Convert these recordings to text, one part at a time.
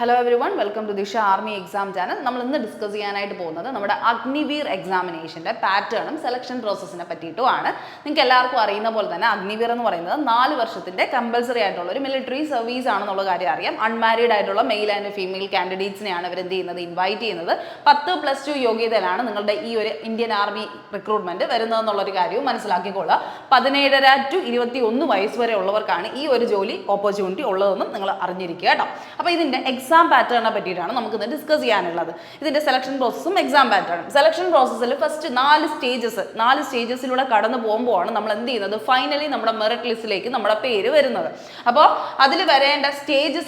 Hello everyone, welcome to Disha Army Exam Channel. We will discuss the Agniveer examination pattern and selection process. You all know Agniveer is 4 years compulsory military service. Unmarried male and female candidates invite 10 plus 2 Indian Army recruitment. 17 to 21 vayassu opportunity exam pattern we discuss this selection process exam pattern. Selection process first 4 stages. 4 stages finally merit list stages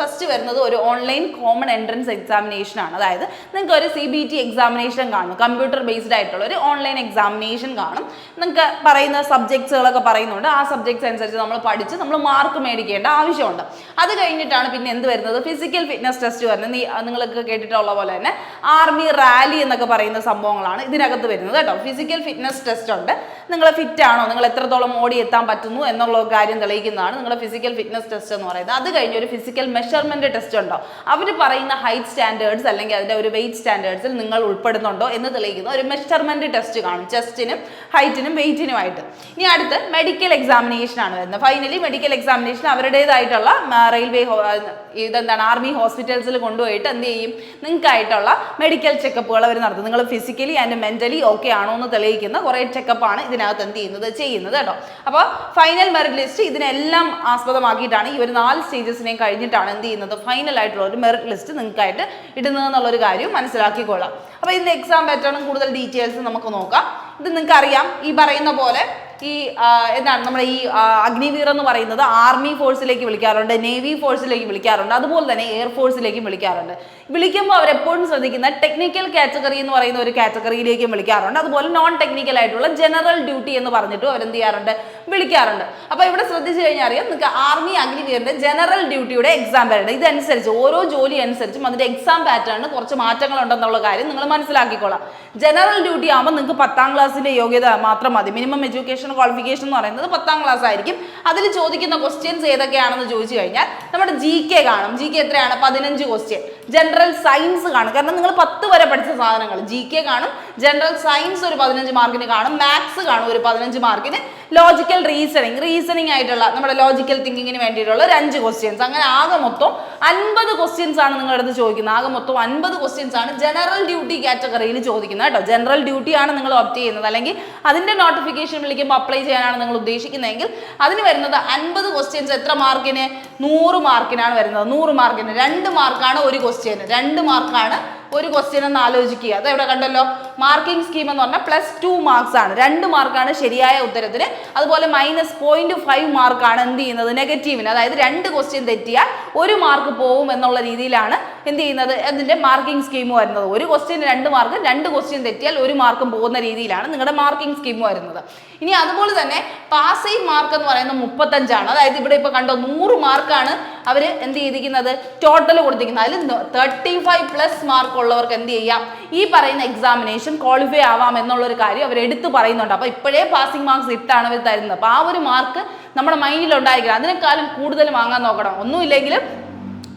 first online common entrance examination CBT examination computer based online examination subjects subjects mark that's the physical fitness test. Army rally physical fitness test. Fit physical fitness test. That's physical measurement test. Height standards weight standards measurement test chest height weight medical examination. Finally medical examination railway army hospitals medical checkup physically and mentally okay checkup final merit list stages final merit list exam pattern details Agniveer army force navy force air force technical category category non technical general duty army Agniveer general duty exam pattern exam pattern general duty minimum education qualification എന്ന് പറയുന്നത് 10ാം class ആയിരിക്കും. അതിൽ ചോദിക്കുന്ന questions ഏതൊക്കെയാണെന്ന് ചോദിച്ചു കഴിഞ്ഞാൽ നമ്മുടെ GK കാണും. GK എത്രയാണ്? 15 ക്വസ്റ്റ്യൻ. ജനറൽ സയൻസ് കാണും. കാരണം നിങ്ങൾ 10 വരെ പഠിച്ച സാധനങ്ങൾ GK കാണും. ജനറൽ സയൻസ് ഒരു 15 മാർക്കിന് കാണും. മാത്സ് കാണും ഒരു 15 മാർക്കിന്. ലോജിക്കൽ റീസണിംഗ് ആയിട്ടുള്ള നമ്മുടെ ലോജിക്കൽ തിങ്കിങ്ങിന് വേണ്ടിയിട്ടുള്ള ഒരു 5 ക്വസ്റ്റ്യൻസ്. അങ്ങനെ ആകെ മൊത്തം 50 ക്വസ്റ്റ്യൻസ് ആണ് നിങ്ങളുടെ അടുത്ത് ചോദിക്കുന്നത്. ആകെ മൊത്തം 50 ക്വസ്റ്റ്യൻസ് ആണ് ജനറൽ ഡ്യൂട്ടി കാറ്റഗറിയിൽ ചോദിക്കുന്നത് കേട്ടോ. ജനറൽ ഡ്യൂട്ടി ആണ് നിങ്ങൾ ഓപ്റ്റ് ചെയ്യുന്നത്. അല്ലെങ്കിൽ അതിന്റെ നോട്ടിഫിക്കേഷൻ വിളിക്കുമ്പോൾ അപ്ലൈ ചെയ്യാനാണ് നിങ്ങൾ ഉദ്ദേശിക്കുന്നതെങ്കിൽ അതിന് വരുന്നത് 50 ക്വസ്റ്റ്യൻസ് എത്ര മാർക്കിന്? 100 മാർക്കിനാണ് വരുന്നത്. 100 മാർക്കിന് 2 മാർക്കാണ് ഒരു ക്വസ്റ്റ്യൻ. 2 മാർക്കാണ് ഒരു ക്വസ്റ്റ്യൻ എന്ന് ആലോചിക്കുക. അത് ഇവിടെ കണ്ടല്ലോ. മാർക്കിംഗ് സ്കീം എന്ന് പറഞ്ഞാൽ +2 മാർക്സ് ആണ്. 2 മാർക്കാണ് ശരിയായ ഉത്തരത്തിന്. അതുപോലെ -0.5 മാർക്കാണ് എന്ത് ചെയ്യുന്നത്? നെഗറ്റീവിന്. അതായത് 2 ക്വസ്റ്റ്യൻ തെറ്റിയാൽ 1 മാർക്ക് പോവും എന്നുള്ള രീതിയിലാണ് എന്ത് ചെയ്യുന്നത്? അതിന്റെ മാർക്കിംഗ് സ്കീം വരുന്നത്. ഒരു ക്വസ്റ്റ്യന് 2 മാർക്ക്, 2 ക്വസ്റ്റ്യൻ തെറ്റിയാൽ 1 മാർക്കും പോകുന്ന രീതിയിലാണ് നിങ്ങളുടെ മാർക്കിംഗ് സ്കീം വരുന്നത്. ഇനി അതുപോലെ തന്നെ പാസിംഗ് മാർക്ക് എന്ന് പറയുന്നത് 35 ആണ്. അതായത് ഇവിടെ ഇപ്പൊ കണ്ടോ 100 മാർക്കാണ് അവർ എന്ത് ചെയ്തിരിക്കുന്നത്? ടോട്ടൽ കൊടുത്തിരിക്കുന്നത്. അതിൽ 35+ മാർക്ക് ഉള്ളവർക്ക് എന്ത് ചെയ്യാം? ഈ പറയുന്ന എക്സാമിനേഷൻ ക്വാളിഫൈ ആവാം എന്നുള്ള ഒരു കാര്യം അവർ എടുത്തു പറയുന്നുണ്ട്. അപ്പോൾ ഇപ്പോഴേ പാസിംഗ് മാർക്സ് ഇട്ടാണ് അവർ തരുന്നത്. അപ്പോൾ ആ ഒരു മാർക്ക് നമ്മുടെ മൈൻഡിൽ ഉണ്ടായിരിക്കണം. അതിനേക്കാളും കൂടുതൽ വാങ്ങാൻ നോക്കണം. ഒന്നുമില്ലെങ്കിലും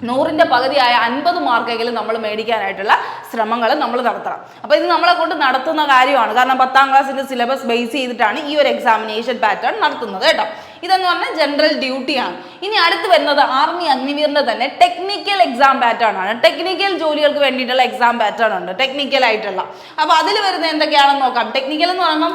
100ന്റെ പകുതിയായ 50 മാർക്കെങ്കിലും നമ്മൾ മേടിക്കാനായിട്ടുള്ള ശ്രമങ്ങൾ നമ്മൾ നടത്തണം. അപ്പോൾ ഇത് നമ്മളെ കൊണ്ട് നടത്തുന്ന കാര്യമാണ്. കാരണം 10ാം ക്ലാസ്സിന്റെ സിലബസ് ബേസ് ചെയ്തിട്ടാണ് ഈ ഒരു എക്സാമിനേഷൻ പാറ്റേൺ നടത്തുന്നത് കേട്ടോ. ഇതെന്ന് പറഞ്ഞാൽ ജനറൽ ഡ്യൂട്ടിയാണ്. ഇനി അടുത്ത് വരുന്നത് ആർമി അഗ്നിവീറിന്റെ തന്നെ ടെക്നിക്കൽ എക്സാം പാറ്റേൺ ആണ്. ടെക്നിക്കൽ ജോലികൾക്ക് വേണ്ടിയിട്ടുള്ള എക്സാം പാറ്റേൺ ഉണ്ട്, ടെക്നിക്കൽ ആയിട്ടുള്ള. അപ്പോൾ അതിൽ വരുന്ന എന്തൊക്കെയാണെന്ന് നോക്കാം. ടെക്നിക്കൽ എന്ന് പറയുമ്പോൾ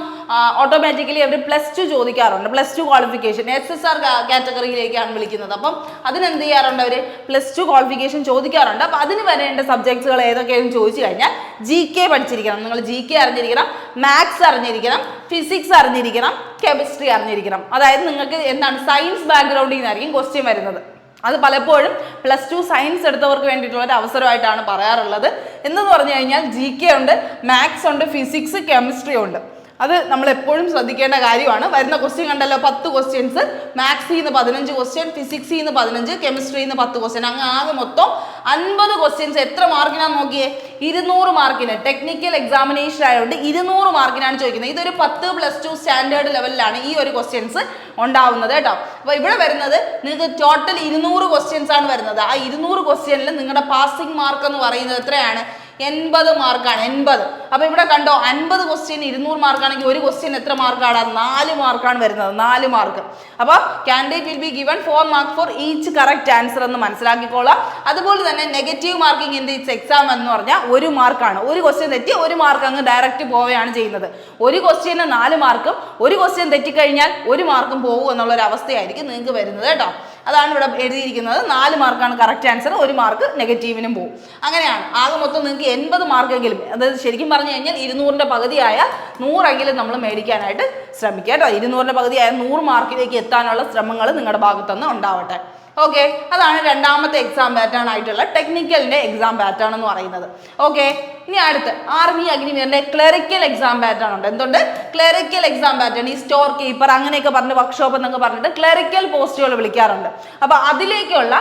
ഓട്ടോമാറ്റിക്കലി അവർ +2 ചോദിക്കാറുണ്ട്. +2 ക്വാളിഫിക്കേഷൻ SSR കാറ്റഗറിയിലേക്കാണ് വിളിക്കുന്നത്. അപ്പം അതിനെന്ത് ചെയ്യാറുണ്ട്? അവർ +2 ക്വാളിഫിക്കേഷൻ ചോദിക്കാറുണ്ട്. അപ്പോൾ അതിന് വരേണ്ട സബ്ജക്ട്സുകൾ ഏതൊക്കെയാണെന്ന് ചോദിച്ചു കഴിഞ്ഞാൽ GK പഠിച്ചിരിക്കണം. നിങ്ങൾ GK അറിഞ്ഞിരിക്കണം, മാത്സ് അറിഞ്ഞിരിക്കണം, ഫിസിക്സ് അറിഞ്ഞിരിക്കണം, കെമിസ്ട്രി അറിഞ്ഞിരിക്കണം. അതായത് നിങ്ങൾക്ക് എന്താണ് സയൻസ് ബാക്ക്ഗ്രൗണ്ടിൽ നിന്നായിരിക്കും ക്വസ്റ്റ്യൻ വരുന്നത്. അത് പലപ്പോഴും +2 സയൻസ് എടുത്തവർക്ക് വേണ്ടിയിട്ടുള്ള ഒരു അവസരമായിട്ടാണ് പറയാറുള്ളത്. എന്ന് പറഞ്ഞു കഴിഞ്ഞാൽ GK ഉണ്ട്, മാത്സ് ഉണ്ട്, ഫിസിക്സ്, കെമിസ്ട്രി ഉണ്ട്. അത് നമ്മൾ എപ്പോഴും ശ്രദ്ധിക്കേണ്ട കാര്യമാണ്. വരുന്ന ക്വസ്റ്റ്യൻ കണ്ടല്ലോ, 10 ക്വസ്റ്റ്യൻസ്, മാത്സിൽ നിന്ന് 15 ക്വസ്റ്റ്യൻ, ഫിസിക്സിൽ നിന്ന് 15, കെമിസ്ട്രിയിൽ നിന്ന് 10 ക്വസ്റ്റ്യൻ, അങ്ങ് ആകെ മൊത്തം 50 ക്വസ്റ്റ്യൻസ്. എത്ര മാർക്കിനാണ് നോക്കിയേ? 200 മാർക്കിന്. ടെക്നിക്കൽ എക്സാമിനേഷൻ ആയതുകൊണ്ട് 200 മാർക്കിനാണ് ചോദിക്കുന്നത്. ഇതൊരു 10+2 സ്റ്റാൻഡേർഡ് ലെവലിലാണ് ഈ ഒരു ക്വസ്റ്റ്യൻസ് ഉണ്ടാവുന്നത് കേട്ടോ. അപ്പോൾ ഇവിടെ വരുന്നത് നിങ്ങൾക്ക് ടോട്ടൽ 200 ക്വസ്റ്റ്യൻസ് ആണ് വരുന്നത്. ആ 200 ക്വസ്റ്റ്യനിൽ നിങ്ങളുടെ പാസിംഗ് മാർക്ക് എന്ന് പറയുന്നത് എത്രയാണ്? 80 മാർക്കാണ്. 80. അപ്പൊ ഇവിടെ കണ്ടോ, 50 ക്വസ്റ്റ്യൻ 200 മാർക്കാണെങ്കിൽ ഒരു ക്വസ്റ്റ്യൻ എത്ര മാർക്കാണ്? 4 മാർക്കാണ് വരുന്നത്. 4 മാർക്ക്. അപ്പോൾ candidate will be given 4 mark for each correct answer എന്ന് മനസ്സിലാക്കിക്കോളാം. അതുപോലെ തന്നെ negative marking in this exam എന്ന് പറഞ്ഞാൽ 1 മാർക്കാണ്. ഒരു ക്വസ്റ്റ്യൻ തെറ്റി 1 മാർക്ക് അങ്ങ് ഡയറക്റ്റ് പോവുകയാണ് ചെയ്യുന്നത്. ഒരു ക്വസ്റ്റ്യന് 4 മാർക്കും ഒരു ക്വസ്റ്റ്യൻ തെറ്റിക്കഴിഞ്ഞാൽ 1 മാർക്കും പോകും എന്നുള്ള ഒരു അവസ്ഥയായിരിക്കും നിങ്ങൾക്ക് വരുന്നത് കേട്ടോ. അതാണ് ഇവിടെ എഴുതിയിരിക്കുന്നത്. 4 മാർക്കാണ് കറക്റ്റ് ആൻസർ, 1 മാർക്ക് നെഗറ്റീവിനും പോകും. അങ്ങനെയാണ് ആകെ മൊത്തം നിങ്ങൾക്ക് 80 മാർക്കെങ്കിലും, അതായത് ശരിക്കും പറഞ്ഞു കഴിഞ്ഞാൽ 200ന്റെ പകുതിയായ 100എങ്കിലും നമ്മൾ മേടിക്കാനായിട്ട് ശ്രമിക്കുക കേട്ടോ. 200ന്റെ പകുതിയായ 100 മാർക്കിലേക്ക് എത്താനുള്ള ശ്രമങ്ങൾ നിങ്ങളുടെ ഭാഗത്തുനിന്ന് ഉണ്ടാവട്ടെ. ഓക്കെ, അതാണ് രണ്ടാമത്തെ എക്സാം പാറ്റേൺ ആയിട്ടുള്ള ടെക്നിക്കലിന്റെ എക്സാം പാറ്റേൺ എന്ന് പറയുന്നത്. ഓക്കെ, ഇനി അടുത്ത് ആർമി അഗ്നിവീറിന്റെ ക്ലറിക്കൽ എക്സാം പാറ്റേൺ ഉണ്ട്. എന്തുണ്ട്? Clerical exam pattern. ഈ സ്റ്റോർ കീപ്പർ അങ്ങനെയൊക്കെ പറഞ്ഞ് വർക്ക്ഷോപ്പ് എന്നൊക്കെ പറഞ്ഞിട്ട് ക്ലറിക്കൽ പോസ്റ്റുകൾ വിളിക്കാറുണ്ട്. അപ്പൊ അതിലേക്കുള്ള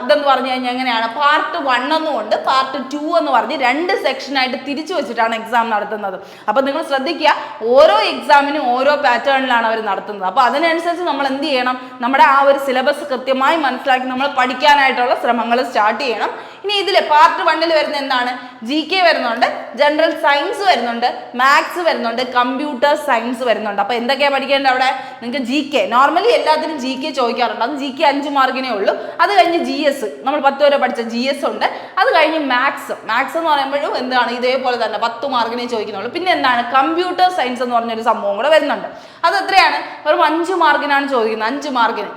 ഇതെന്ന് പറഞ്ഞു കഴിഞ്ഞാൽ എങ്ങനെയാണ്? പാർട്ട് 1 എന്നുകൊണ്ട് പാർട്ട് 2 എന്ന് പറഞ്ഞ് 2 സെക്ഷനായിട്ട് തിരിച്ചു വെച്ചിട്ടാണ് എക്സാം നടത്തുന്നത്. അപ്പൊ നിങ്ങൾ ശ്രദ്ധിക്കുക, ഓരോ എക്സാമിനും ഓരോ പാറ്റേണിലാണ് അവർ നടത്തുന്നത്. അപ്പൊ അതിനനുസരിച്ച് നമ്മൾ എന്ത് ചെയ്യണം? നമ്മുടെ ആ ഒരു സിലബസ് കൃത്യമായി മനസ്സിലാക്കി നമ്മൾ പഠിക്കാനായിട്ടുള്ള ശ്രമങ്ങൾ സ്റ്റാർട്ട് ചെയ്യണം. ഇനി ഇതിൽ പാർട്ട് 1 വരുന്ന എന്താണ്? GK വരുന്നുണ്ട്, ജനറൽ സയൻസ് വരുന്നുണ്ട്, മാത്സ് വരുന്നുണ്ട്, കമ്പ്യൂട്ടർ സയൻസ് വരുന്നുണ്ട്. അപ്പൊ എന്തൊക്കെയാണ് പഠിക്കേണ്ടത് അവിടെ? നിങ്ങൾക്ക് GK നോർമലി എല്ലാത്തിനും GK ചോദിക്കാറുണ്ട്. അത് GK 5 മാർക്കിനേ ഉള്ളൂ. അത് കഴിഞ്ഞ് GS, നമ്മൾ 10 വരെ പഠിച്ച GS ഉണ്ട്. അത് കഴിഞ്ഞ് മാത്സ് എന്ന് പറയുമ്പോഴും എന്താണ്? ഇതേപോലെ തന്നെ 10 മാർക്കിനേ ചോദിക്കുന്നുള്ളൂ. പിന്നെ എന്താണ്? കമ്പ്യൂട്ടർ സയൻസ് എന്ന് പറഞ്ഞൊരു സംഭവം കൂടെ വരുന്നുണ്ട്. അത് എത്രയാണ്? വെറും 5 മാർക്കിനാണ് ചോദിക്കുന്നത്. 5 മാർക്കിന്.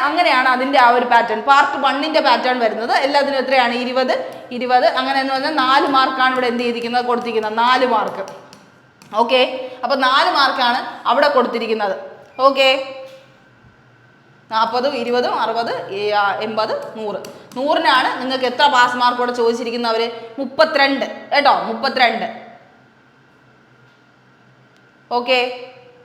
അങ്ങനെയാണ് അതിന്റെ ആ ഒരു പാറ്റേൺ. പാർട്ട് 1ന്റെ പാറ്റേൺ വരുന്നത് എല്ലാത്തിനും എത്രയാണ്? 20 അങ്ങനെ എന്ന് പറഞ്ഞാൽ 4 മാർക്കാണ് ഇവിടെ എന്ത് ചെയ്തിരിക്കുന്നത്? കൊടുത്തിരിക്കുന്നത് 4 മാർക്ക്. ഓക്കെ, അപ്പൊ 4 മാർക്കാണ് അവിടെ കൊടുത്തിരിക്കുന്നത്. ഓക്കെ, 40, 20, 60, 80, 100. 100-നാണ് നിങ്ങൾക്ക് എത്ര പാസ് മാർക്ക് ഇവിടെ ചോദിച്ചിരിക്കുന്നവര്? 32 കേട്ടോ, 32. ഓക്കെ,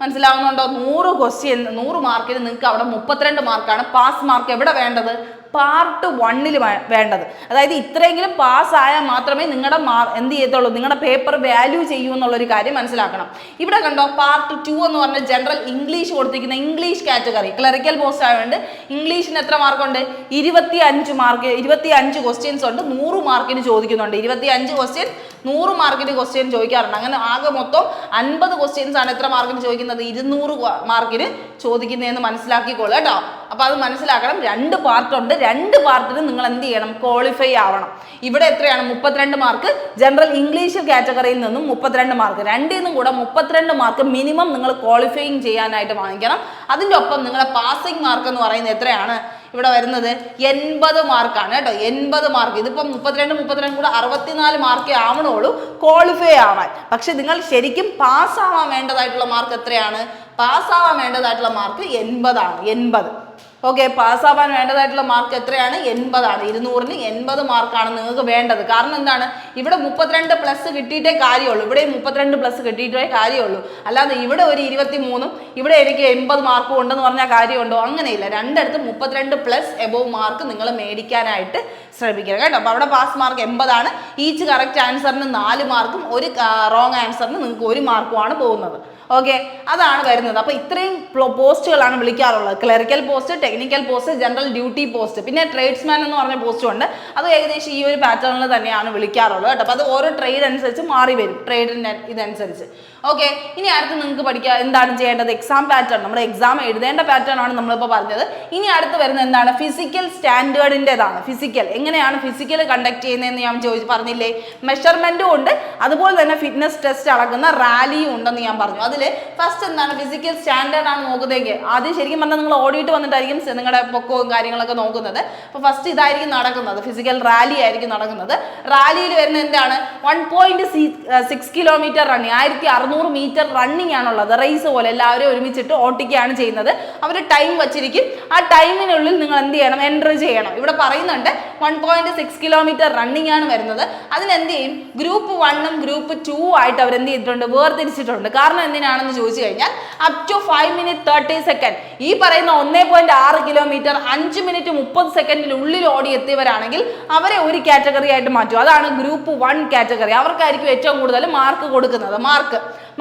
മനസ്സിലാവുന്നുണ്ടോ? 100 ക്വസ്റ്റ്യൻ 100 മാർക്കിന് നിങ്ങൾക്ക് അവിടെ 32 മാർക്കാണ് പാസ് മാർക്ക് എവിടെ വേണ്ടത്? പാർട്ട് 1 വേണ്ടത്. അതായത് ഇത്രയെങ്കിലും പാസ്സായാൽ മാത്രമേ നിങ്ങളുടെ എന്ത് ചെയ്യത്തുള്ളൂ? നിങ്ങളുടെ പേപ്പർ വാല്യൂ ചെയ്യൂ എന്നുള്ളൊരു കാര്യം മനസ്സിലാക്കണം. ഇവിടെ കണ്ടോ, പാർട്ട് 2 എന്ന് പറഞ്ഞ ജനറൽ ഇംഗ്ലീഷ് കൊടുത്തിരിക്കുന്ന ഇംഗ്ലീഷ് കാറ്റഗറി ക്ലറിക്കൽ പോസ്റ്റ് ആയതുകൊണ്ട് ഇംഗ്ലീഷിന് എത്ര മാർക്കുണ്ട്? 25 മാർക്ക്. 25 ക്വസ്റ്റ്യൻസ് ഉണ്ട്. 100 മാർക്കിന് ചോദിക്കുന്നുണ്ട്. 25 ക്വസ്റ്റ്യൻ 100 മാർക്കിന് ക്വസ്റ്റ്യൻ ചോദിക്കാറുണ്ട്. അങ്ങനെ ആകെ മൊത്തം 50 ക്വസ്റ്റ്യൻസ് ആണ് എത്ര മാർക്കിന് ചോദിക്കുന്നത്? 200 മാർക്കിന് ചോദിക്കുന്നതെന്ന് മനസ്സിലാക്കിക്കോളൂ കേട്ടോ. അപ്പൊ അത് മനസ്സിലാക്കണം. 2 പാർട്ടുണ്ട്. 2 പാർട്ടിന് നിങ്ങൾ എന്ത് ചെയ്യണം? ക്വാളിഫൈ ആവണം. ഇവിടെ എത്രയാണ്? 32 മാർക്ക്. ജനറൽ ഇംഗ്ലീഷ് കാറ്റഗറിയിൽ നിന്നും 32 മാർക്ക്. 2ൽ നിന്നും കൂടെ 32 മാർക്ക് മിനിമം നിങ്ങൾ ക്വാളിഫൈങ് ചെയ്യാനായിട്ട് വാങ്ങിക്കണം. അതിൻ്റെ ഒപ്പം നിങ്ങളുടെ പാസിംഗ് മാർക്ക് എന്ന് പറയുന്നത് എത്രയാണ്? ഇവിടെ വരുന്നത് 80 മാർക്കാണ് കേട്ടോ. 80 മാർക്ക്. ഇതിപ്പം 32 കൂടെ 64 മാർക്കേ ആവണുള്ളൂ ക്വാളിഫൈ ആവാൻ. പക്ഷെ നിങ്ങൾ ശരിക്കും പാസ്സാവാൻ വേണ്ടതായിട്ടുള്ള മാർക്ക് എത്രയാണ്? പാസ്സാവാൻ വേണ്ടതായിട്ടുള്ള മാർക്ക് 80 ആണ്. 80. ഓക്കെ, പാസ്സാവാൻ വേണ്ടതായിട്ടുള്ള മാർക്ക് എത്രയാണ്? 80 ആണ്. 200-ന് 80 മാർക്കാണ് നിങ്ങൾക്ക് വേണ്ടത്. കാരണം എന്താണ്? ഇവിടെ 32 പ്ലസ് കിട്ടിയിട്ടേ കാര്യമുള്ളൂ. ഇവിടെ 32 പ്ലസ് കിട്ടിയിട്ടേ കാര്യമുള്ളൂ. അല്ലാതെ ഇവിടെ ഒരു 23-ഉം ഇവിടെ എനിക്ക് 80 മാർക്കും ഉണ്ടെന്ന് പറഞ്ഞാൽ കാര്യമുണ്ടോ? അങ്ങനെയില്ല. രണ്ടിടത്തും 32 പ്ലസ് എബോവ് മാർക്ക് നിങ്ങൾ മേടിക്കാനായിട്ട് ശ്രമിക്കണം കേട്ടോ. അപ്പോൾ അവിടെ പാസ് മാർക്ക് 80 ആണ്. ഈച്ച് കറക്റ്റ് ആൻസറിന് 4 മാർക്കും ഒരു റോങ് ആൻസറിന് നിങ്ങൾക്ക് 1 മാർക്കുമാണ് പോകുന്നത്. ഓക്കെ, അതാണ് വരുന്നത്. അപ്പോൾ ഇത്രയും പോസ്റ്റുകളാണ് വിളിക്കാറുള്ളത്. Clerical post, technical post, general duty post, പിന്നെ ട്രേഡ്സ്മാൻ എന്ന് പറഞ്ഞ പോസ്റ്റും ഉണ്ട്. അത് ഏകദേശം ഈ ഒരു പാറ്റേണിൽ തന്നെയാണ് വിളിക്കാറുള്ളത് കേട്ടോ. അപ്പോൾ അത് ഓരോ ട്രേഡ് അനുസരിച്ച് മാറി വരും, ട്രേഡിൻ്റെ ഇതനുസരിച്ച്. ഓക്കെ, ഇനി അടുത്ത് നിങ്ങൾക്ക് പഠിക്കുക എന്താണ് ചെയ്യേണ്ടത്? Exam pattern. നമ്മുടെ എക്സാം എഴുതേണ്ട പാറ്റേൺ ആണ് നമ്മളിപ്പോൾ പറഞ്ഞത്. ഇനി അടുത്ത് വരുന്നത് എന്താണ്? ഫിസിക്കൽ സ്റ്റാൻഡേർഡിൻ്റെതാണ്. ഫിസിക്കൽ എങ്ങനെയാണ് ഫിസിക്കൽ കണ്ടക്ട് ചെയ്യുന്നതെന്ന് ഞാൻ പറഞ്ഞില്ലേ? മെഷർമെൻറ്റും ഉണ്ട്, അതുപോലെ തന്നെ ഫിറ്റ്നസ് ടെസ്റ്റ് അടക്കുന്ന റാലിയും ഉണ്ടെന്ന് ഞാൻ പറഞ്ഞു. അതിൽ ഫസ്റ്റ് എന്താണ്? ഫിസിക്കൽ സ്റ്റാൻഡേർഡ് ആണ് നോക്കുന്നതെങ്കിൽ ആദ്യം ശരിക്കും പറഞ്ഞാൽ നിങ്ങൾ ഓടിയിട്ട് വന്നിട്ടായിരിക്കും നിങ്ങളുടെ പൊക്കവും കാര്യങ്ങളൊക്കെ നോക്കുന്നത്. അപ്പോൾ ഫസ്റ്റ് ഇതായിരിക്കും നടക്കുന്നത്, ഫിസിക്കൽ റാലി ആയിരിക്കും നടക്കുന്നത്. റാലിയിൽ വരുന്ന എന്താണ്? 1.6 കിലോമീറ്റർ റണ്ണിങ്, 1600 മീറ്റർ റണ്ണിങ് ആണുള്ളത്. റേസ് പോലെ എല്ലാവരും ഒരുമിച്ചിട്ട് ഓട്ടിക്കുകയാണ് ചെയ്യുന്നത്. അവർ ടൈം വച്ചിരിക്കും. ആ ടൈമിനുള്ളിൽ നിങ്ങൾ എന്ത് ചെയ്യണം? എൻറ്റർ ചെയ്യണം. ഇവിടെ പറയുന്നുണ്ട് 1.6 കിലോമീറ്റർ റണ്ണിങ് ആണ് വരുന്നത്. അതിനെന്ത് ചെയ്യും? ഗ്രൂപ്പ് 1ഉം ഗ്രൂപ്പ് 2 ആയിട്ട് അവർ എന്ത് ചെയ്തിട്ടുണ്ട്? വേർതിരിച്ചിട്ടുണ്ട്. കാരണം എന്തിനാ? എങ്ങനെയാണെന്ന് ചോദിച്ചു കഴിഞ്ഞാൽ അപ് ടു 5 minutes 30 seconds ഈ പറയുന്ന 1.6 കിലോമീറ്റർ 5 മിനിറ്റ് 30 സെക്കൻഡിനുള്ളിൽ ഓടി എത്തിയവരാണെങ്കിൽ അവരെ ഒരു കാറ്റഗറി ആയിട്ട് മാറ്റും. അതാണ് ഗ്രൂപ്പ് 1 കാറ്റഗറി. അവർക്കായിരിക്കും ഏറ്റവും കൂടുതൽ മാർക്ക് കൊടുക്കുന്നത്.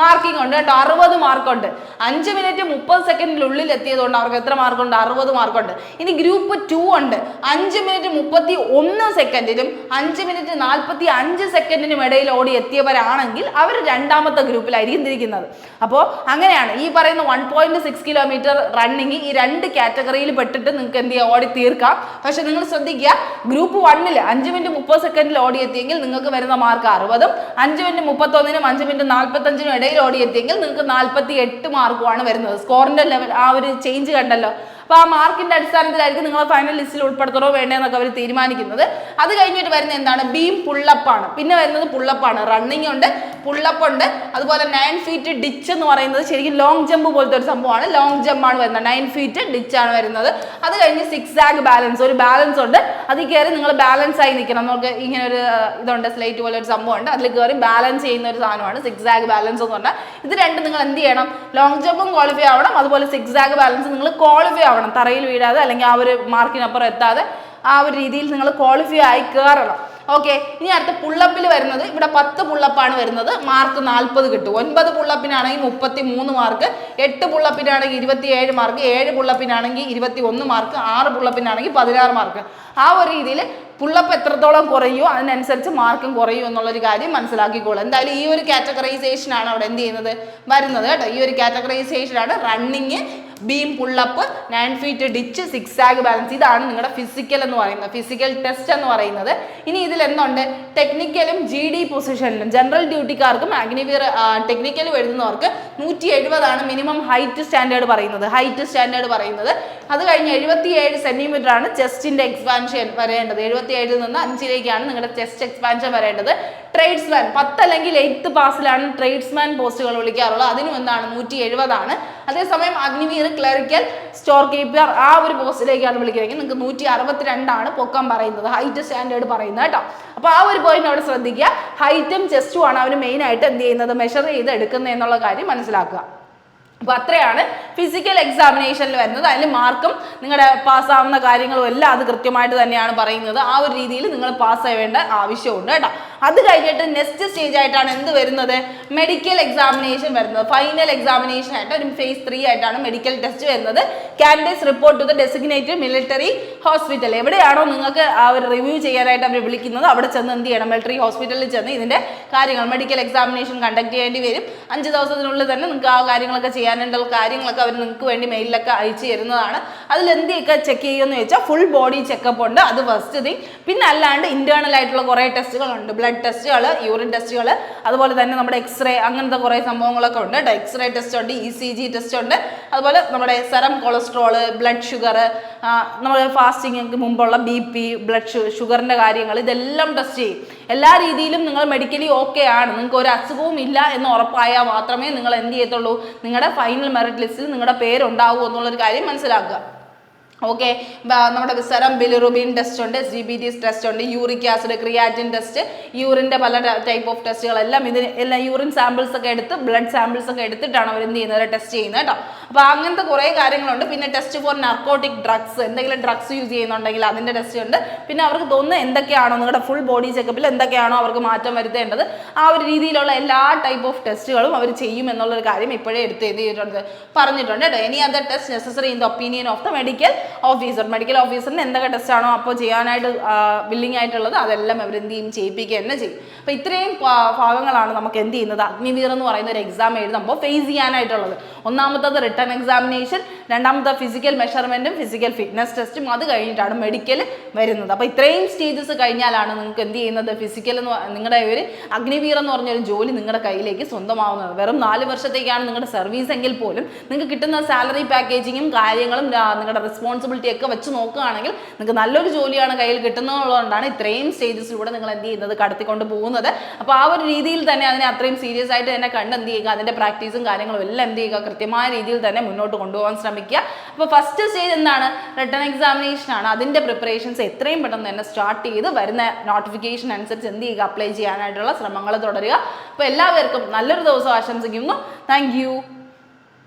മാർക്കിംഗ് ഉണ്ട് കേട്ടോ. 60 മാർക്കുണ്ട്. 5 മിനിറ്റ് 30 സെക്കൻഡിനുള്ളിൽ എത്തിയതുകൊണ്ട് അവർക്ക് എത്ര മാർക്കുണ്ട്? 60 മാർക്കുണ്ട്. ഇനി ഗ്രൂപ്പ് 2 ഉണ്ട്. 5 മിനിറ്റ് 31 സെക്കൻഡിനും 5 മിനിറ്റ് 45 സെക്കൻഡിനും ഇടയിൽ ഓടി എത്തിയവരാണെങ്കിൽ അവർ രണ്ടാമത്തെ ഗ്രൂപ്പിലായിരിക്കും തിരിക്കുന്നത്. അപ്പോൾ അങ്ങനെയാണ് ഈ പറയുന്ന 1.6 കിലോമീറ്റർ റണ്ണിങ് ഈ 2 കാറ്റഗറിയിൽ പെട്ടിട്ട് നിങ്ങൾക്ക് എന്ത് ചെയ്യാം? ഓടി തീർക്കാം. പക്ഷെ നിങ്ങൾ ശ്രദ്ധിക്കുക, ഗ്രൂപ്പ് 1 5 മിനിറ്റ് 30 സെക്കൻഡിൽ ഓടി എത്തിയെങ്കിൽ നിങ്ങൾക്ക് വരുന്ന മാർക്ക് 60ഉം 5 മിനിറ്റ് 31നും 5 മിനിറ്റ് 45നും ഇടയിൽ ഓടിയെത്തിയെങ്കിൽ നിങ്ങൾക്ക് 48 മാർക്കുമാണ് വരുന്നത്. സ്കോറിന്റെ ലെവൽ ആ ഒരു ചേഞ്ച് കണ്ടല്ലോ. അപ്പോൾ ആ മാർക്കിന്റെ അടിസ്ഥാനത്തിലായിരിക്കും നിങ്ങൾ ഫൈനൽ ലിസ്റ്റിൽ ഉൾപ്പെടുത്തണോ വേണ്ടതെന്നൊക്കെ അവർ തീരുമാനിക്കുന്നത്. അത് കഴിഞ്ഞിട്ട് വരുന്ന എന്താണ്? ബീം പുള്ളപ്പാണ്. പിന്നെ വരുന്നത് പുള്ളപ്പാണ്. റണ്ണിങ് ഉണ്ട്, പുള്ളപ്പ് ഉണ്ട്, അതുപോലെ 9 feet ഡിച്ച് എന്ന് പറയുന്നത് ശരിക്കും ലോങ് ജമ്പ് പോലത്തെ ഒരു സംഭവമാണ്. ലോങ് ജമ്പ് ആണ് വരുന്നത്. 9 feet ഡിച്ച് ആണ് വരുന്നത്. അത് കഴിഞ്ഞ് സിക്സാഗ് ബാലൻസ്, ഒരു ബാലൻസ് ഉണ്ട്. അതിൽ കയറി നിങ്ങൾ ബാലൻസ് ആയി നിൽക്കണം. നമുക്ക് ഇങ്ങനെ ഒരു ഇതുണ്ട്, സ്ലേറ്റ് പോലെ ഒരു സംഭവം ഉണ്ട്. അതിൽ കയറി ബാലൻസ് ചെയ്യുന്ന ഒരു സാധനമാണ് സിക്സാഗ് ബാലൻസ് എന്ന് പറഞ്ഞാൽ. ഇത് രണ്ടും നിങ്ങൾ എന്ത് ചെയ്യണം? ലോങ് ജമ്പും ക്വാളിഫൈ ആവണം, അതുപോലെ സിക്സാഗ് ബാലൻസ് നിങ്ങൾ ക്വാളിഫൈ ആവണം. തറയിൽ വീഴാതെ അല്ലെങ്കിൽ ആ ഒരു മാർക്കിനപ്പുറം എത്താതെ ആ ഒരു രീതിയിൽ നിങ്ങൾ ക്വാളിഫൈ ആയി കയറണം. ഓക്കെ. ഇനി അടുത്ത പുള്ളപ്പിൽ വരുന്നത്, ഇവിടെ 10 പുള്ളപ്പാണ് വരുന്നത്. മാർക്ക് 40 കിട്ടും. 9 പുള്ളപ്പിനാണെങ്കിൽ 33 മാർക്ക്, 8 പുള്ളപ്പിനാണെങ്കിൽ 27 മാർക്ക്, 7 പുള്ളപ്പിനാണെങ്കിൽ 21 മാർക്ക്, 6 പുള്ളപ്പിനാണെങ്കിൽ 16 മാർക്ക്. ആ ഒരു രീതിയിൽ പുള്ളപ്പ് എത്രത്തോളം കുറയുമോ അതിനനുസരിച്ച് മാർക്കും കുറയും എന്നുള്ളൊരു കാര്യം മനസ്സിലാക്കിക്കോളൂ. എന്തായാലും ഈ ഒരു കാറ്റഗറൈസേഷനാണ് അവിടെ എന്ത് ചെയ്യുന്നത്? വരുന്നത് കേട്ടോ. ഈ ഒരു കാറ്റഗറൈസേഷനാണ് running, beam pull up, 9 feet ditch, zigzag balance. ഇതാണ് നിങ്ങളുടെ ഫിസിക്കൽ എന്ന് പറയുന്നത്, ഫിസിക്കൽ ടെസ്റ്റ് എന്ന് പറയുന്നത്. ഇനി ഇതിൽ എന്തുണ്ട്? ടെക്നിക്കലും GD പൊസിഷനിലും ജനറൽ ഡ്യൂട്ടിക്കാർക്കും അഗ്നിവീർ ടെക്നിക്കലും എഴുതുന്നവർക്ക് 170 ആണ് മിനിമം ഹൈറ്റ് സ്റ്റാൻഡേർഡ് പറയുന്നത്. അത് കഴിഞ്ഞ് 77 സെന്റിമീറ്റർ ആണ് ചെസ്റ്റിന്റെ എക്സ്പാൻഷൻ വരേണ്ടത്. 77 നിന്ന് 5ലേക്കാണ് നിങ്ങളുടെ ചെസ്റ്റ് എക്സ്പാൻഷൻ വരേണ്ടത്. ട്രേഡ്സ്മാൻ 10 അല്ലെങ്കിൽ 8th പാസിലാണ് ട്രേഡ്സ്മാൻ പോസ്റ്റുകൾ വിളിക്കാറുള്ളത്. അതിനും എന്താണ്? 170 ആണ്. അതേസമയം അഗ്നിവീർ, ക്ലറിക്കൽ, സ്റ്റോർ കീപ്പർ ആ ഒരു പോസ്റ്റിലേക്കാണ് വിളിക്കുന്നതെങ്കിൽ നിങ്ങൾക്ക് 162 ആണ് പൊക്കം പറയുന്നത്, ഹൈറ്റ് സ്റ്റാൻഡേർഡ് പറയുന്നത് കേട്ടോ. അപ്പോൾ ആ ഒരു പോയിന്റ് അവിടെ ശ്രദ്ധിക്കുക. ഹൈറ്റും ചെസ്റ്റും ആണ് അവർ മെയിൻ ആയിട്ട് എന്ത് ചെയ്യുന്നത്? മെഷർ ചെയ്ത് എടുക്കുന്നത് എന്നുള്ള കാര്യം മനസ്സിലാക്കുക. അപ്പോൾ അത്രയാണ് ഫിസിക്കൽ എക്സാമിനേഷനിൽ വരുന്നത്. അതിൽ മാർക്കും നിങ്ങളുടെ പാസ്സാവുന്ന കാര്യങ്ങളും എല്ലാം അത് കൃത്യമായിട്ട് തന്നെയാണ് പറയുന്നത്. ആ ഒരു രീതിയിൽ നിങ്ങൾ പാസ് ആവേണ്ട ആവശ്യമുണ്ട് കേട്ടോ. അത് കഴിഞ്ഞിട്ട് നെക്സ്റ്റ് സ്റ്റേജ് ആയിട്ടാണ് എന്ത് വരുന്നത്? മെഡിക്കൽ എക്സാമിനേഷൻ വരുന്നത്. ഫൈനൽ എക്സാമിനേഷൻ ആയിട്ട് ഒരു phase 3 ആയിട്ടാണ് മെഡിക്കൽ ടെസ്റ്റ് വരുന്നത്. Candidates report to the designated military hospital. എവിടെയാണോ നിങ്ങൾക്ക് ആ ഒരു റിവ്യൂ ചെയ്യാനായിട്ട് അവർ വിളിക്കുന്നത് അവിടെ ചെന്ന് എന്ത് ചെയ്യണം? മിലിറ്ററി ഹോസ്പിറ്റലിൽ ചെന്ന് ഇതിന്റെ കാര്യങ്ങൾ മെഡിക്കൽ എക്സാമിനേഷൻ കണ്ടക്ട് ചെയ്യേണ്ടി വരും. 5 ദിവസത്തിനുള്ളിൽ തന്നെ നിങ്ങൾക്ക് ആ കാര്യങ്ങളൊക്കെ ചെയ്യാനുള്ള കാര്യങ്ങളൊക്കെ അവർ നിങ്ങൾക്ക് വേണ്ടി മെയിലൊക്കെ അയച്ചു തരുന്നതാണ്. അതിൽ എന്തൊക്കെ ചെക്ക് ചെയ്യുമെന്ന് ചോദിച്ചാൽ ഫുൾ ബോഡി ചെക്കപ്പ് ഉണ്ട്, അത് ഫസ്റ്റ് തിങ്. പിന്നെ അല്ലാണ്ട് ഇന്റേണൽ ആയിട്ടുള്ള കുറേ ടെസ്റ്റുകളുണ്ട്. ബ്ലഡ് ടെസ്റ്റുകൾ, യൂറിൻ ടെസ്റ്റുകൾ, അതുപോലെ തന്നെ നമ്മുടെ എക്സ്റേ, അങ്ങനത്തെ കുറേ സംഭവങ്ങളൊക്കെ ഉണ്ട് കേട്ടോ. എക്സ്റേ ടെസ്റ്റ് ഉണ്ട്, ECG ടെസ്റ്റ് ഉണ്ട്, അതുപോലെ നമ്മുടെ സെറം കൊളസ്ട്രോള്, ബ്ലഡ് ഷുഗർ, നമ്മുടെ ഫാസ്റ്റിംഗ് മുമ്പുള്ള BP, ബ്ലഡ് ഷുഗറിന്റെ കാര്യങ്ങൾ, ഇതെല്ലാം ടെസ്റ്റ് ചെയ്യും. എല്ലാ രീതിയിലും നിങ്ങൾ മെഡിക്കലി ഓക്കെ ആണ്, നിങ്ങൾക്ക് ഒരു അസുഖവും ഇല്ല എന്ന് ഉറപ്പായാൽ മാത്രമേ നിങ്ങൾ എന്ത് ചെയ്യത്തുള്ളൂ? നിങ്ങളുടെ ഫൈനൽ മെറിറ്റ് ലിസ്റ്റിൽ നിങ്ങളുടെ പേരുണ്ടാവൂ എന്നുള്ളൊരു കാര്യം മനസ്സിലാക്കുക. ഓക്കെ. നമ്മുടെ സെറം ബിലിറുബിൻ ടെസ്റ്റ് ഉണ്ട്, SGPT ടെസ്റ്റ് ഉണ്ട്, യൂറിക് ആസിഡ്, ക്രിയാറ്റിൻ ടെസ്റ്റ്, യൂറിൻ്റെ പല ടൈപ്പ് ഓഫ് ടെസ്റ്റുകളെല്ലാം ഇതിന് എല്ലാം യൂറിൻ സാമ്പിൾസ് ഒക്കെ എടുത്ത് ബ്ലഡ് സാമ്പിൾസ് ഒക്കെ എടുത്തിട്ടാണ് അവർ എന്ത് ചെയ്യുന്നത്? ടെസ്റ്റ് ചെയ്യുന്നത് കേട്ടോ. അപ്പോൾ അങ്ങനത്തെ കുറേ കാര്യങ്ങളുണ്ട്. പിന്നെ ടെസ്റ്റ് ഫോർ നാർക്കോട്ടിക് ഡ്രഗ്സ്, എന്തെങ്കിലും ഡ്രഗ്സ് യൂസ് ചെയ്യുന്നുണ്ടെങ്കിൽ അതിൻ്റെ ടെസ്റ്റ് ഉണ്ട്. പിന്നെ അവർക്ക് തോന്നുന്ന എന്തൊക്കെയാണോ നിങ്ങളുടെ ഫുൾ ബോഡി ചെക്കപ്പിൽ എന്തൊക്കെയാണോ അവർക്ക് മാറ്റം വരുത്തേണ്ടത് ആ ഒരു രീതിയിലുള്ള എല്ലാ ടൈപ്പ് ഓഫ് ടെസ്റ്റുകളും അവർ ചെയ്യും എന്നുള്ളൊരു കാര്യം ഇപ്പോഴേ പറഞ്ഞിട്ടുണ്ട് കേട്ടോ. Any other test necessary in the opinion of the medical officer. Medical ഓഫീസറിന് എന്തൊക്കെ ടെസ്റ്റ് ആണോ അപ്പോൾ ചെയ്യാനായിട്ട് വില്ലിംഗ് ആയിട്ടുള്ളത് അതെല്ലാം അവർ എന്ത് ചെയ്യും? ചെയ്യിപ്പിക്കുക തന്നെ ചെയ്യും. അപ്പോൾ ഇത്രയും ഭാഗങ്ങളാണ് നമുക്ക് എന്ത് ചെയ്യുന്നത്? അഗ്നിവീർ എന്ന് പറയുന്ന ഒരു എക്സാം എഴുതുമ്പോൾ ഫേസ് ചെയ്യാനായിട്ടുള്ളത്. ഒന്നാമത്തത് റിട്ടേൺ എക്സാമിനേഷൻ, രണ്ടാമത്തെ ഫിസിക്കൽ മെഷർമെൻറ്റും ഫിസിക്കൽ ഫിറ്റ്നസ് ടെസ്റ്റും, അത് കഴിഞ്ഞിട്ടാണ് മെഡിക്കൽ വരുന്നത്. അപ്പോൾ ഇത്രയും സ്റ്റേജസ് കഴിഞ്ഞാലാണ് നിങ്ങൾക്ക് എന്ത് ചെയ്യുന്നത്? ഫിസിക്കൽ എന്ന് നിങ്ങളുടെ ഒരു അഗ്നിവീർ എന്ന് പറഞ്ഞൊരു ജോലി നിങ്ങളുടെ കയ്യിലേക്ക് സ്വന്തമാവുന്നത്. വെറും 4 വർഷത്തേക്കാണ് നിങ്ങളുടെ സർവീസ് എങ്കിൽ പോലും നിങ്ങൾക്ക് കിട്ടുന്ന സാലറി പാക്കേജിങ്ങും കാര്യങ്ങളും നിങ്ങളുടെ റെസ്പോൺസിബിലിറ്റി ഒക്കെ വെച്ച് നോക്കുകയാണെങ്കിൽ നിങ്ങൾക്ക് നല്ലൊരു ജോലിയാണ് കയ്യിൽ കിട്ടുന്നതുകൊണ്ടാണ് ഇത്രയും സ്റ്റേജസിലൂടെ നിങ്ങൾ എന്ത് ചെയ്യുന്നത്? കടത്തിക്കൊണ്ട് പോകുന്നത്. അപ്പോൾ ആ ഒരു രീതിയിൽ തന്നെ അതിനെ അത്രയും സീരിയസ് ആയിട്ട് തന്നെ കണ്ട് എന്ത് ചെയ്യുക? അതിൻ്റെ പ്രാക്ടീസും കാര്യങ്ങളും എല്ലാം എന്ത് ചെയ്യുക? കൃത്യമായ രീതിയിൽ തന്നെ മുന്നോട്ട് കൊണ്ടുപോകാൻ ശ്രമിക്കുക. ശ്രമിക്കുക. അപ്പോൾ ഫസ്റ്റ് സ്റ്റേജ് എന്താണ്? റിട്ടൺ എക്സാമിനേഷൻ ആണ്. അതിൻ്റെ പ്രിപ്പറേഷൻസ് എത്രയും പെട്ടെന്ന് തന്നെ സ്റ്റാർട്ട് ചെയ്ത് വരുന്ന നോട്ടിഫിക്കേഷൻ അനുസരിച്ച് എന്ത് ചെയ്യുക? അപ്ലൈ ചെയ്യാനായിട്ടുള്ള ശ്രമങ്ങൾ തുടരുക. അപ്പോൾ എല്ലാവർക്കും നല്ലൊരു ദിവസം ആശംസിക്കുന്നു. Thank you.